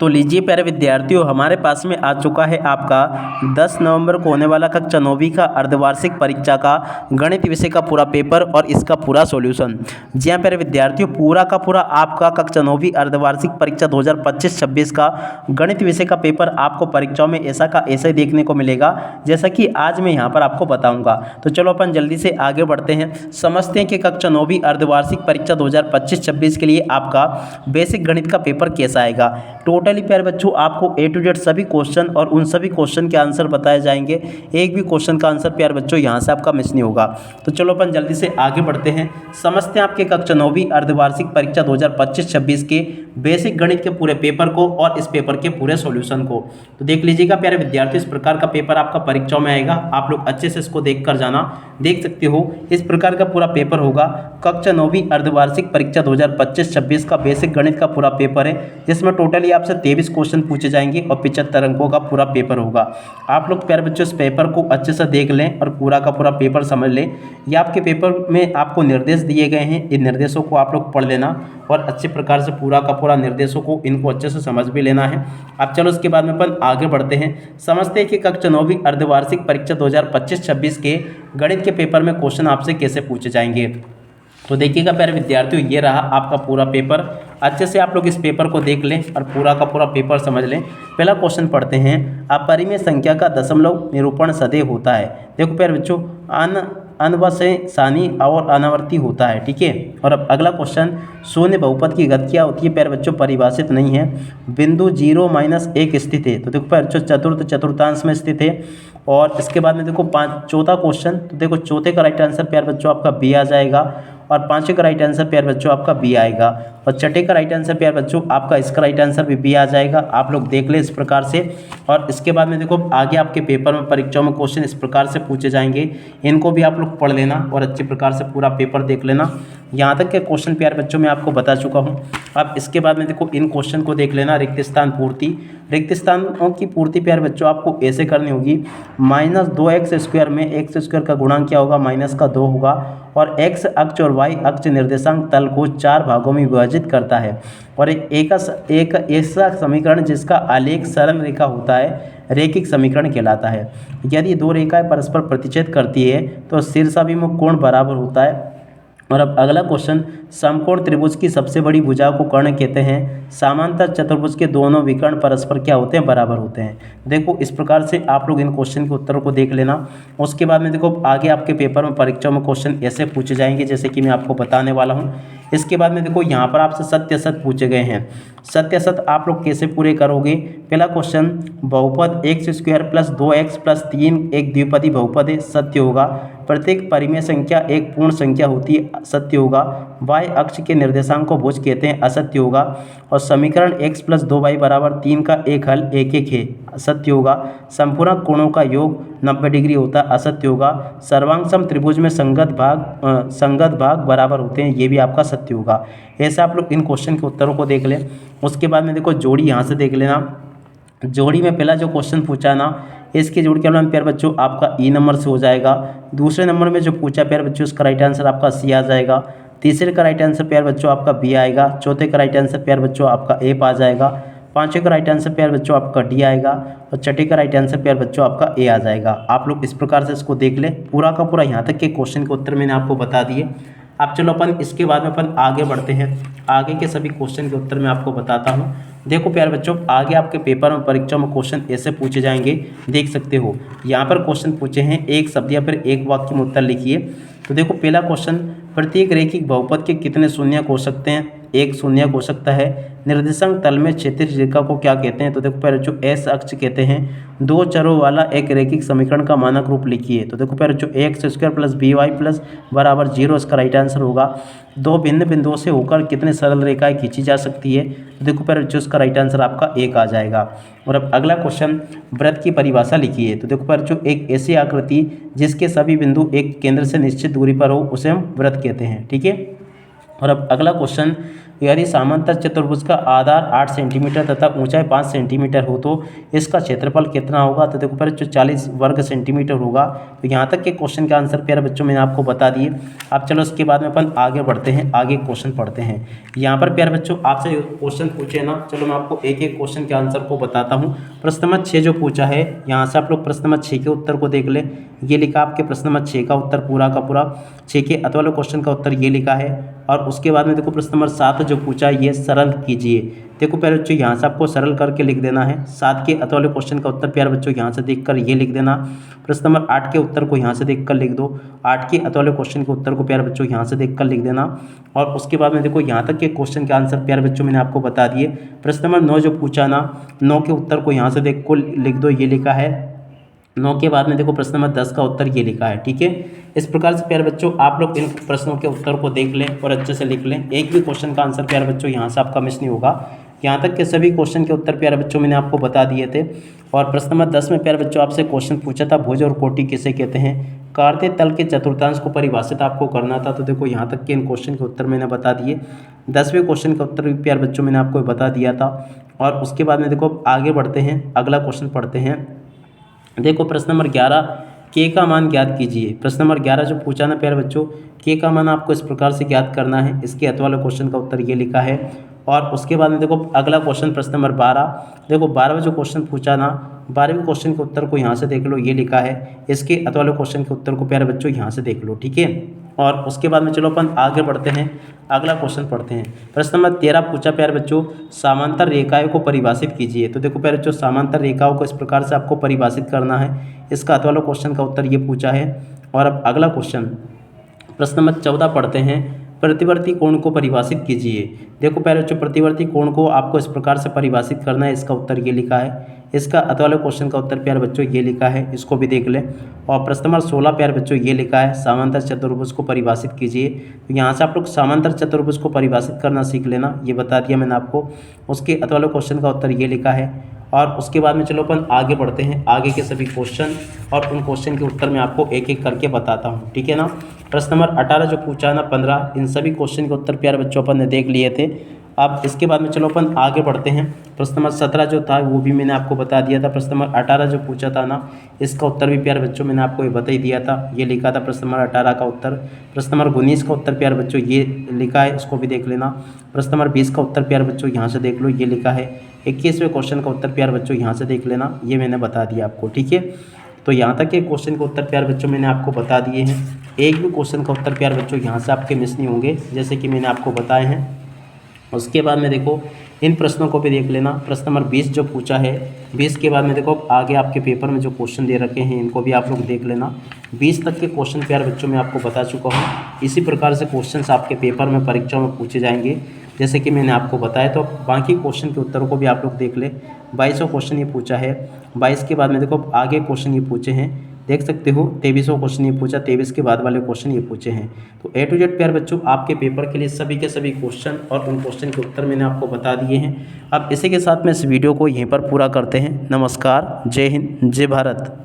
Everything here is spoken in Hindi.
तो लीजिए प्यारे विद्यार्थियों, हमारे पास में आ चुका है आपका 10 नवंबर को होने वाला कक्षा 9वीं का अर्धवार्षिक परीक्षा का गणित विषय का पूरा पेपर और इसका पूरा सॉल्यूशन। जी हाँ प्यारे विद्यार्थियों, पूरा का पूरा आपका कक्षा 9वीं अर्धवार्षिक परीक्षा 2025-26 का गणित विषय का पेपर आपको परीक्षाओं में ऐसा का ऐसा ही देखने को मिलेगा जैसा कि आज मैं यहाँ पर आपको बताऊँगा। तो चलो अपन जल्दी से आगे बढ़ते हैं, समझते हैं कि कक्षा 9वीं अर्धवार्षिक परीक्षा 2025-26 के लिए आपका बेसिक गणित का पेपर कैसा आएगा। टोटली प्यारे बच्चों आपको A to Z सभी क्वेश्चन और उन सभी क्वेश्चन के आंसर बताए जाएंगे। एक भी क्वेश्चन का आंसर प्यारे बच्चों यहाँ से आपका मिस नहीं होगा। तो चलो अपन जल्दी से आगे बढ़ते हैं, समझते हैं आपके कक्षा 9वीं अर्धवार्षिक परीक्षा 2025-26 के बेसिक गणित के पूरे पेपर को और इस पेपर के पूरे सॉल्यूशन को। तो देख लीजिएगा प्यारे विद्यार्थी, इस प्रकार का पेपर आपका परीक्षाओं में आएगा। आप लोग अच्छे से इसको देख कर जाना, देख सकते हो इस प्रकार का पूरा पेपर होगा। कक्षा 9वीं अर्धवार्षिक परीक्षा 2025-26 का बेसिक गणित का पूरा पेपर है, जिसमें टोटली आपसे 23 क्वेश्चन पूछे जाएंगे और 75 अंकों का पूरा पेपर होगा। आप लोग प्यारे बच्चों इस पेपर को अच्छे से देख लें और पूरा का पूरा पेपर समझ लें। ये आपके पेपर में आपको निर्देश दिए गए हैं, इन निर्देशों को आप लोग पढ़ लेना और अच्छे प्रकार से पूरा का पूरा निर्देशों को इनको अच्छे से समझ भी लेना है। अब चलो इसके बाद में अपन आगे बढ़ते हैं, समझते हैं कि कक्षा 9वीं अर्धवार्षिक परीक्षा 2025-26 के गणित के पेपर में क्वेश्चन आपसे कैसे पूछे जाएंगे। तो देखिएगा प्यारे विद्यार्थियों, ये रहा आपका पूरा पेपर। अच्छे से आप लोग इस पेपर को देख लें और पूरा का पूरा पेपर समझ लें। पहला क्वेश्चन पढ़ते हैं, अपरिमेय संख्या का दशमलव निरूपण सदैव होता है। देखो प्यारे बच्चों, अनवशेषानी और अनावर्ती होता है, ठीक है। और अब अगला क्वेश्चन, शून्य बहुपद की गति क्या होती है। प्यारे बच्चों परिभाषित नहीं है, बिंदु 0-1 स्थित है। तो देखो प्यारे बच्चों चतुर्थांश में स्थित है। और इसके बाद में देखो चौथा क्वेश्चन, तो देखो चौथे का राइट आंसर प्यारे बच्चों आपका बी आ जाएगा और पांचवें का राइट आंसर प्यारे बच्चों आपका बी आएगा और छठे का राइट आंसर प्यारे बच्चों आपका इसका राइट आंसर भी बी आ जाएगा। आप लोग देख ले इस प्रकार से। और इसके बाद में देखो आगे आपके पेपर में परीक्षाओं में क्वेश्चन इस प्रकार से पूछे जाएंगे, इनको भी आप लोग पढ़ लेना और अच्छे प्रकार से पूरा पेपर देख लेना। यहाँ तक के क्वेश्चन प्यारे बच्चों मैं आपको बता चुका हूँ। अब इसके बाद में देखो इन क्वेश्चन को देख लेना। रिक्त स्थान पूर्ति, रिक्त स्थानों की पूर्ति प्यारे बच्चों आपको ऐसे करनी होगी, -2x² में x² का गुणांक क्या होगा, -2 होगा। और x अक्ष और y अक्ष निर्देशांक तल को 4 भागों में विभाजित करता है। और एक ऐसा समीकरण जिसका आलेख सरल रेखा होता है रैखिक समीकरण कहलाता है। यदि दो रेखाएं परस्पर प्रतिच्छेद करती है तो शीर्षाभिमुख कोण बराबर होता है। और अब अगला क्वेश्चन, समकोण त्रिभुज की सबसे बड़ी भुजा को कर्ण कहते हैं। समांतर चतुर्भुज के दोनों विकर्ण परस्पर क्या होते हैं, बराबर होते हैं। देखो इस प्रकार से आप लोग इन क्वेश्चन के उत्तरों को देख लेना। उसके बाद में देखो आगे आपके पेपर में परीक्षाओं में क्वेश्चन ऐसे पूछे जाएंगे जैसे कि मैं आपको बताने वाला हूँ। इसके बाद में देखो यहाँ पर आपसे सत्य असत पूछे गए हैं। सत्य असत आप लोग कैसे पूरे करोगे। पहला क्वेश्चन, बहुपद x² + 2x + 3 एक द्विपदी बहुपद है, सत्य होगा। प्रत्येक परिमेय संख्या एक पूर्ण संख्या होती है, सत्य होगा। y अक्ष के निर्देशांक को भुज कहते हैं, असत्य होगा। और समीकरण x + 2y = 3 का एक हल 1 है, असत्य होगा। संपूर्ण कोणों का योग 90 डिग्री होता है, असत्य होगा। सर्वांग त्रिभुज में संगत भाग बराबर होते हैं, ये भी आपका सत्य होगा। ऐसे आप लोग इन क्वेश्चन के उत्तरों को देख लें। उसके बाद में देखो जोड़ी यहाँ से देख लेना। जोड़ी में पहला जो क्वेश्चन पूछा ना, इसकी जोड़ के प्यारे बच्चों आपका ई नंबर से हो जाएगा। दूसरे नंबर में जो पूछा प्यारे बच्चों उसका राइट आंसर आपका सी आ जाएगा। तीसरे का राइट आंसर प्यारे बच्चों आपका बी आएगा। चौथे का राइट आंसर प्यारे बच्चों आपका ए आ जाएगा। पांचवें का राइट आंसर प्यारे बच्चों आपका डी आएगा और छठे का राइट आंसर प्यारे बच्चों आपका ए आ जाएगा। आप लोग इस प्रकार से इसको देख लें। पूरा का पूरा यहाँ तक के क्वेश्चन के उत्तर मैंने आपको बता दिए। अब चलो अपन इसके बाद में अपन आगे बढ़ते हैं। आगे के सभी क्वेश्चन के उत्तर मैं आपको बताता हूँ। देखो प्यारे बच्चों, आगे आपके पेपर में परीक्षा में क्वेश्चन ऐसे पूछे जाएंगे, देख सकते हो। यहाँ पर क्वेश्चन पूछे हैं, एक शब्द या फिर एक वाक्य में उत्तर लिखिए। तो देखो पहला क्वेश्चन, प्रत्येक रैखिक बहुपद के कितने शून्यक हो सकते हैं, एक शून्यक हो सकता है। निर्देशांक तल में क्षैतिज रेखा को क्या कहते हैं। तो देखो प्यारे बच्चों एस अक्ष कहते हैं। दो चरों वाला एक रैखिक समीकरण का मानक रूप लिखिए। तो देखो प्यारे बच्चों x² + by + 0 इसका राइट आंसर होगा। दो भिन्न बिंदुओं से होकर कितने सरल रेखाएं खींची जा सकती है। तो देखो प्यारे बच्चों इसका राइट आंसर आपका एक आ जाएगा। और अब अगला क्वेश्चन, वृत्त की परिभाषा लिखिए। तो देखो प्यारे बच्चों एक ऐसी आकृति जिसके सभी बिंदु एक केंद्र से निश्चित दूरी पर हो उसे हम वृत्त कहते हैं, ठीक है। और अब अगला क्वेश्चन, यदि समांतर चतुर्भुज का आधार 8 सेंटीमीटर तथा ऊंचाई 5 सेंटीमीटर हो तो इसका क्षेत्रफल कितना होगा। तो देखो बच्चों 40 वर्ग सेंटीमीटर होगा। तो यहाँ तक के क्वेश्चन का आंसर प्यारे बच्चों मैंने आपको बता दिए। अब चलो उसके बाद में अपन आगे बढ़ते हैं, आगे क्वेश्चन पढ़ते हैं। यहाँ पर प्यारे बच्चों आपसे क्वेश्चन पूछे ना, चलो मैं आपको एक एक क्वेश्चन के आंसर को बताता हूँ। प्रश्न नंबर 6 जो पूछा है, यहाँ से आप लोग प्रश्न नंबर 6 के उत्तर को देख ले। ये लिखा आपके प्रश्न नंबर 6 का उत्तर पूरा का पूरा, 6 के अत वाले क्वेश्चन का उत्तर ये लिखा है। और उसके बाद में देखो प्रश्न नंबर 7 जो पूछा है, ये सरल कीजिए। देखो प्यारे बच्चों यहाँ से आपको सरल करके लिख देना है। 7 के अत वाले क्वेश्चन का उत्तर प्यारे बच्चों यहाँ से देखकर ये लिख देना। प्रश्न नंबर 8 के उत्तर को यहाँ से देखकर लिख दो। 8 के अत वाले क्वेश्चन के उत्तर को प्यारे बच्चों यहाँ से देखकर लिख देना। और उसके बाद में देखो यहाँ तक के क्वेश्चन के आंसर प्यारे बच्चों मैंने आपको बता दिए। प्रश्न नंबर 9 जो पूछा ना, 9 के उत्तर को यहाँ से देख को लिख दो, ये लिखा है। 9 के बाद में देखो प्रश्न नंबर 10 का उत्तर ये लिखा है। ठीक है, इस प्रकार से प्यारे बच्चों आप लोग इन प्रश्नों के उत्तर को देख लें और अच्छे से लिख लें। एक भी क्वेश्चन का आंसर प्यारे बच्चों यहाँ से आपका मिस नहीं होगा। यहाँ तक के सभी क्वेश्चन के उत्तर प्यारे बच्चों मैंने आपको बता दिए थे। और प्रश्न नंबर 10 में प्यारे बच्चों आपसे क्वेश्चन पूछा था, भुज और कोटि किसे कहते हैं। कार्तीय तल के चतुर्थांश को परिभाषित आपको करना था। तो देखो यहाँ तक के इन क्वेश्चन के उत्तर मैंने बता दिए। 10वें क्वेश्चन का उत्तर भी प्यारे बच्चों मैंने आपको बता दिया था। और उसके बाद में देखो आगे बढ़ते हैं, अगला क्वेश्चन पढ़ते हैं। देखो प्रश्न नंबर 11, के का मान ज्ञात कीजिए। प्रश्न नंबर 11 जो पूछा ना प्यारे बच्चों, के का मान आपको इस प्रकार से ज्ञात करना है। इसके अत वाले क्वेश्चन का उत्तर ये लिखा है। और उसके बाद में देखो अगला क्वेश्चन प्रश्न नंबर 12, देखो 12वां जो क्वेश्चन पूछा ना, 12वें क्वेश्चन के उत्तर को यहाँ से देख लो, ये लिखा है। इसके अत वाले क्वेश्चन के उत्तर को प्यारे बच्चों यहाँ से देख लो। ठीक है, और उसके बाद में चलो अपन आगे बढ़ते हैं, अगला क्वेश्चन पढ़ते हैं। प्रश्न नंबर 13 पूछा प्यारे बच्चों, समांतर रेखाओं को परिभाषित कीजिए। तो देखो प्यारे बच्चों समांतर रेखाओं को इस प्रकार से आपको परिभाषित करना है। इसका अत वाला क्वेश्चन का उत्तर ये पूछा है। और अब अगला क्वेश्चन प्रश्न नंबर 14 पढ़ते हैं, प्रतिवर्ती कोण को परिभाषित कीजिए। देखो प्यारे बच्चों प्रतिवर्ती कोण को आपको इस प्रकार से परिभाषित करना है। इसका उत्तर ये लिखा है। इसका अत वाले क्वेश्चन का उत्तर प्यारे बच्चों ये लिखा है, इसको भी देख लें। और प्रश्न नंबर 16 प्यारे बच्चों ये लिखा है, समांतर चतुर्भुज को परिभाषित कीजिए। तो यहाँ से आप लोग समांतर चतुर्भुज को परिभाषित करना सीख लेना, ये बता दिया मैंने आपको। उसके अत वाले क्वेश्चन का उत्तर ये लिखा है। और उसके बाद में चलो अपन आगे बढ़ते हैं, आगे के सभी क्वेश्चन और उन क्वेश्चन के उत्तर मैं आपको एक एक करके बताता हूँ। ठीक है ना। प्रश्न नंबर 18 जो पूछा ना 15, इन सभी क्वेश्चन के उत्तर प्यारे बच्चों अपन ने देख लिए थे। अब इसके बाद में चलो अपन आगे बढ़ते हैं। प्रश्न नंबर 17 जो था वो भी मैंने आपको बता दिया था। प्रश्न नंबर 18 जो पूछा था ना, इसका उत्तर भी प्यारे बच्चों मैंने आपको ये बता ही दिया था, ये लिखा था प्रश्न नंबर 18 का उत्तर। प्रश्न नंबर 19 का उत्तर प्यारे बच्चों ये लिखा है, इसको भी देख लेना। प्रश्न नंबर 20 का उत्तर प्यारे बच्चों यहाँ से देख लो, ये लिखा है। 21वें क्वेश्चन का उत्तर प्यारे बच्चों यहाँ से देख लेना, ये मैंने बता दिया आपको। ठीक है, तो यहाँ तक के क्वेश्चन के उत्तर प्यारे बच्चों मैंने आपको बता दिए हैं। एक भी क्वेश्चन का उत्तर प्यारे बच्चों यहाँ से आपके मिस नहीं होंगे, जैसे कि मैंने आपको बताए हैं। उसके बाद में देखो इन प्रश्नों को भी देख लेना। प्रश्न नंबर 20 जो पूछा है, 20 के बाद में देखो आगे आपके पेपर में जो क्वेश्चन दे रखे हैं इनको भी आप लोग देख लेना। 20 तक के क्वेश्चन प्यारे बच्चों मैं आपको बता चुका हूँ। इसी प्रकार से क्वेश्चंस आपके पेपर में परीक्षा में पूछे जाएंगे, जैसे कि मैंने आपको बताया। तो बाकी क्वेश्चन के उत्तरों को भी आप लोग देख ले। 22वां क्वेश्चन ये पूछा है। 22 के बाद में देखो आगे क्वेश्चन ये पूछे हैं, देख सकते हो। 23वां क्वेश्चन ये पूछा, 23 के बाद वाले क्वेश्चन ये पूछे हैं। तो A to Z प्यारे बच्चों आपके पेपर के लिए सभी के सभी क्वेश्चन और उन क्वेश्चन के उत्तर मैंने आपको बता दिए हैं। अब इसी के साथ में इस वीडियो को यहीं पर पूरा करते हैं। नमस्कार, जय हिंद, जय भारत।